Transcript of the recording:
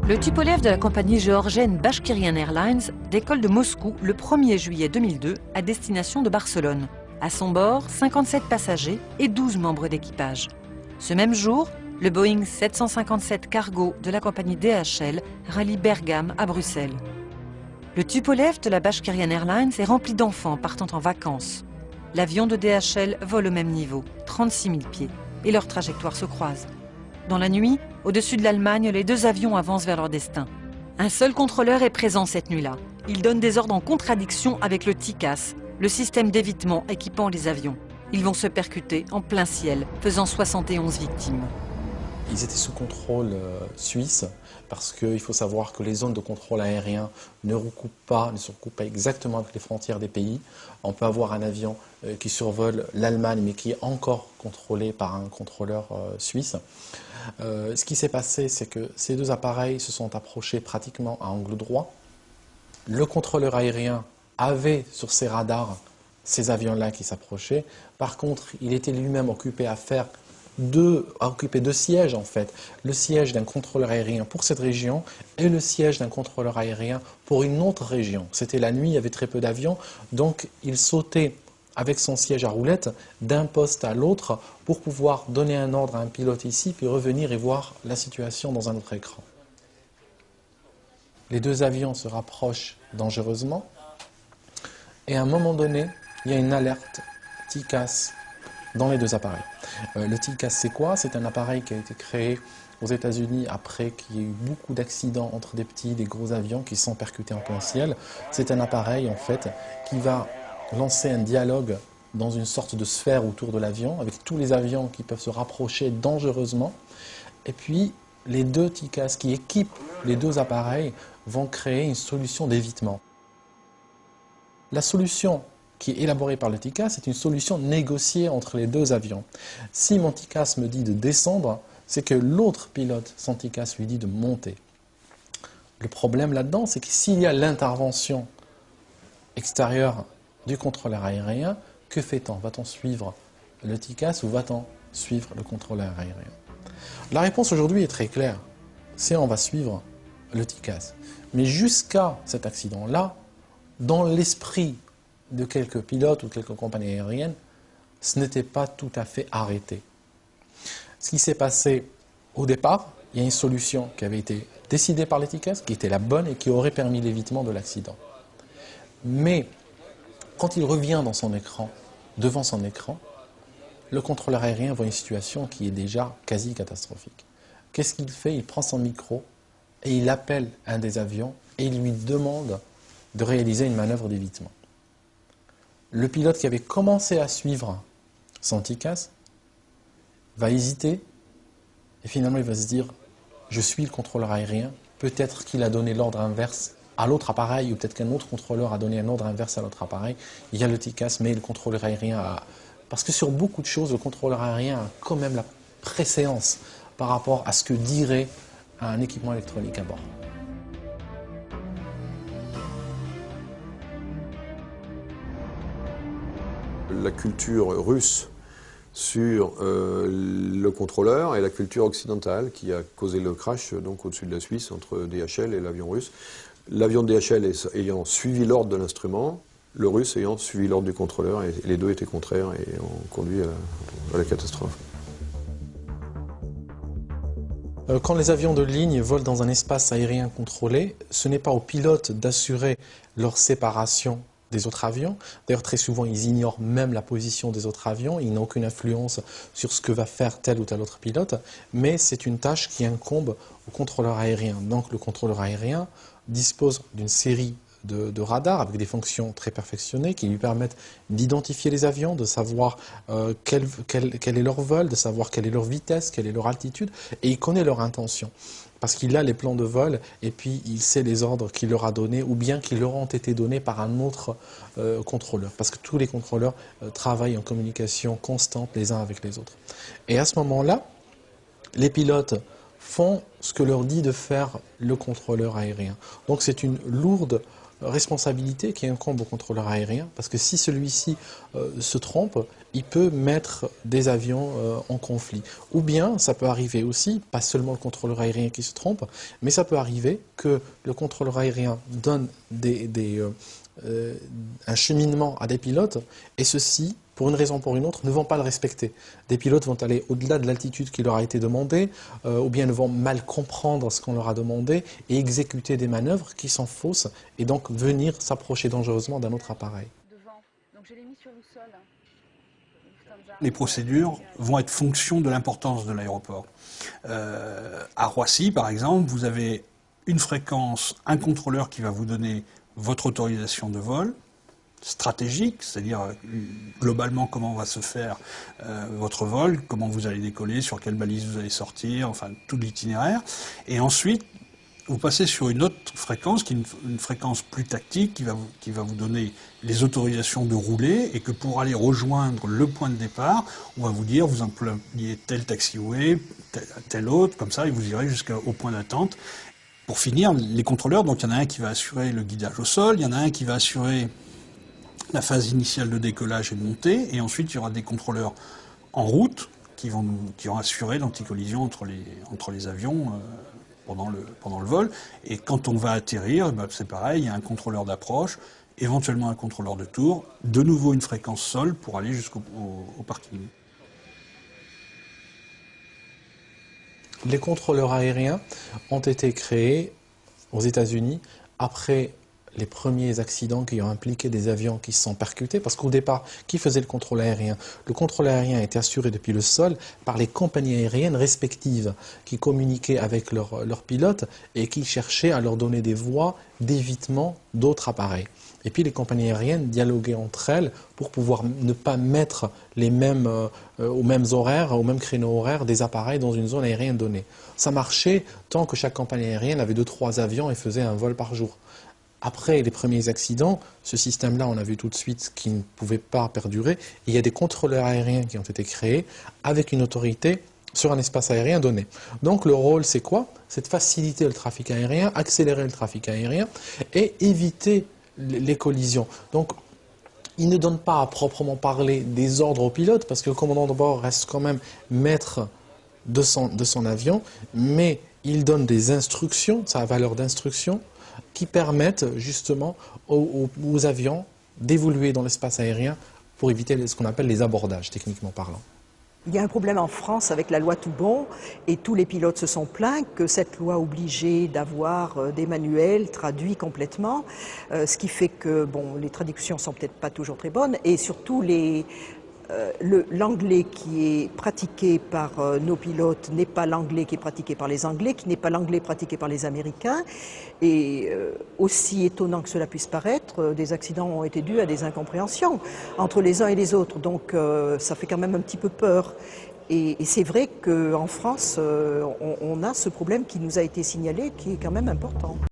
Le Tupolev de la compagnie géorgienne Bashkirian Airlines décolle de Moscou le 1er juillet 2002 à destination de Barcelone. À son bord, 57 passagers et 12 membres d'équipage. Ce même jour, le Boeing 757 cargo de la compagnie DHL rallie Bergame à Bruxelles. Le Tupolev de la Bashkirian Airlines est rempli d'enfants partant en vacances. L'avion de DHL vole au même niveau, 36 000 pieds, et leurs trajectoires se croisent. Dans la nuit, au-dessus de l'Allemagne, les deux avions avancent vers leur destin. Un seul contrôleur est présent cette nuit-là. Il donne des ordres en contradiction avec le TICAS, le système d'évitement équipant les avions. Ils vont se percuter en plein ciel, faisant 71 victimes. Ils étaient sous contrôle suisse parce qu'il faut savoir que les zones de contrôle aérien ne se recoupent pas exactement avec les frontières des pays. On peut avoir un avion qui survole l'Allemagne mais qui est encore contrôlé par un contrôleur suisse. Ce qui s'est passé, c'est que ces deux appareils se sont approchés pratiquement à angle droit. Le contrôleur aérien avait sur ses radars ces avions-là qui s'approchaient. Par contre, il était lui-même occupé à occuper deux sièges en fait. Le siège d'un contrôleur aérien pour cette région et le siège d'un contrôleur aérien pour une autre région. C'était la nuit, il y avait très peu d'avions, donc il sautait avec son siège à roulettes d'un poste à l'autre pour pouvoir donner un ordre à un pilote ici, puis revenir et voir la situation dans un autre écran. Les deux avions se rapprochent dangereusement et à un moment donné, il y a une alerte TICAS dans les deux appareils. Le TICAS, c'est quoi? C'est un appareil qui a été créé aux États-Unis après qu'il y ait eu beaucoup d'accidents entre des petits, des gros avions qui se sont percutés en plein ciel. C'est un appareil en fait qui va lancer un dialogue dans une sorte de sphère autour de l'avion avec tous les avions qui peuvent se rapprocher dangereusement. Et puis les deux TICAS qui équipent les deux appareils vont créer une solution d'évitement. La solution qui est élaborée par le TICAS, c'est une solution négociée entre les deux avions. Si mon TICAS me dit de descendre, c'est que l'autre pilote, son TICAS, lui dit de monter. Le problème là-dedans, c'est que s'il y a l'intervention extérieure du contrôleur aérien, que fait-on? Va-t-on suivre le TICAS ou va-t-on suivre le contrôleur aérien? La réponse aujourd'hui est très claire. C'est on va suivre le TICAS. Mais jusqu'à cet accident-là, dans l'esprit de quelques pilotes ou quelques compagnies aériennes, ce n'était pas tout à fait arrêté. Ce qui s'est passé au départ, il y a une solution qui avait été décidée par les TICAS, qui était la bonne et qui aurait permis l'évitement de l'accident. Mais quand il revient dans son écran, devant son écran, le contrôleur aérien voit une situation qui est déjà quasi catastrophique. Qu'est-ce qu'il fait? Il prend son micro et il appelle un des avions et il lui demande de réaliser une manœuvre d'évitement. Le pilote qui avait commencé à suivre son TICAS va hésiter et finalement il va se dire « je suis le contrôleur aérien, peut-être qu'il a donné l'ordre inverse à l'autre appareil ou peut-être qu'un autre contrôleur a donné un ordre inverse à l'autre appareil. Il y a le TICAS mais le contrôleur aérien a... » Parce que sur beaucoup de choses, le contrôleur aérien a quand même la préséance par rapport à ce que dirait un équipement électronique à bord. La culture russe sur le contrôleur et la culture occidentale qui a causé le crash donc au-dessus de la Suisse entre DHL et l'avion russe. L'avion de DHL ayant suivi l'ordre de l'instrument, le russe ayant suivi l'ordre du contrôleur, et les deux étaient contraires et ont conduit à la catastrophe. Quand les avions de ligne volent dans un espace aérien contrôlé, ce n'est pas aux pilotes d'assurer leur séparation des autres avions. D'ailleurs, très souvent, ils ignorent même la position des autres avions. Ils n'ont aucune influence sur ce que va faire tel ou tel autre pilote. Mais c'est une tâche qui incombe au contrôleur aérien. Donc, le contrôleur aérien dispose d'une série de radars avec des fonctions très perfectionnées qui lui permettent d'identifier les avions, de savoir quel est leur vol, de savoir quelle est leur vitesse, quelle est leur altitude, et il connaît leur intention. Parce qu'il a les plans de vol et puis il sait les ordres qu'il leur a donnés ou bien qui leur ont été donnés par un autre contrôleur. Parce que tous les contrôleurs travaillent en communication constante les uns avec les autres. Et à ce moment-là, les pilotes font ce que leur dit de faire le contrôleur aérien. Donc c'est une lourde responsabilité qui incombe au contrôleur aérien, parce que si celui-ci se trompe, il peut mettre des avions en conflit. Ou bien, ça peut arriver aussi, pas seulement le contrôleur aérien qui se trompe, mais ça peut arriver que le contrôleur aérien donne un cheminement à des pilotes, et ceux-ci, pour une raison ou pour une autre, ne vont pas le respecter. Des pilotes vont aller au-delà de l'altitude qui leur a été demandée, ou bien ne vont mal comprendre ce qu'on leur a demandé et exécuter des manœuvres qui sont fausses, et donc venir s'approcher dangereusement d'un autre appareil. Les procédures vont être fonction de l'importance de l'aéroport. À Roissy, par exemple, vous avez une fréquence, un contrôleur qui va vous donner votre autorisation de vol stratégique, c'est-à-dire globalement comment va se faire votre vol, comment vous allez décoller, sur quelle balise vous allez sortir, enfin tout l'itinéraire. Et ensuite, vous passez sur une autre fréquence, qui est une fréquence plus tactique, qui va vous donner les autorisations de rouler, et que pour aller rejoindre le point de départ, on va vous dire, vous employez tel taxiway, tel autre, comme ça, et vous irez jusqu'au point d'attente. Pour finir, les contrôleurs, donc il y en a un qui va assurer le guidage au sol, il y en a un qui va assurer la phase initiale de décollage et de montée, et ensuite il y aura des contrôleurs en route qui vont assurer l'anticollision entre les avions pendant le vol. Et quand on va atterrir, ben c'est pareil, il y a un contrôleur d'approche, éventuellement un contrôleur de tour, de nouveau une fréquence sol pour aller jusqu'au parking. Les contrôleurs aériens ont été créés aux États-Unis après les premiers accidents qui ont impliqué des avions qui se sont percutés, parce qu'au départ, qui faisait le contrôle aérien? Le contrôle aérien était assuré depuis le sol par les compagnies aériennes respectives, qui communiquaient avec leurs pilotes et qui cherchaient à leur donner des voies d'évitement d'autres appareils. Et puis les compagnies aériennes dialoguaient entre elles pour pouvoir ne pas mettre aux mêmes horaires, aux mêmes créneaux horaires des appareils dans une zone aérienne donnée. Ça marchait tant que chaque compagnie aérienne avait 2-3 avions et faisait un vol par jour. Après les premiers accidents, ce système-là, on a vu tout de suite qu'il ne pouvait pas perdurer. Il y a des contrôleurs aériens qui ont été créés avec une autorité sur un espace aérien donné. Donc le rôle, c'est quoi? C'est de faciliter le trafic aérien, accélérer le trafic aérien et éviter les collisions. Donc, il ne donne pas à proprement parler des ordres au pilote, parce que le commandant de bord reste quand même maître de son avion, mais il donne des instructions, ça a valeur d'instruction, qui permettent justement aux avions d'évoluer dans l'espace aérien pour éviter ce qu'on appelle les abordages, techniquement parlant. Il y a un problème en France avec la loi Toubon, et tous les pilotes se sont plaints que cette loi obligeait d'avoir des manuels traduits complètement, ce qui fait que bon, les traductions sont peut-être pas toujours très bonnes, et surtout l'anglais qui est pratiqué par nos pilotes n'est pas l'anglais qui est pratiqué par les Anglais, qui n'est pas l'anglais pratiqué par les Américains. Et aussi étonnant que cela puisse paraître, des accidents ont été dus à des incompréhensions entre les uns et les autres. Donc ça fait quand même un petit peu peur. Et c'est vrai qu'en France, on a ce problème qui nous a été signalé, qui est quand même important.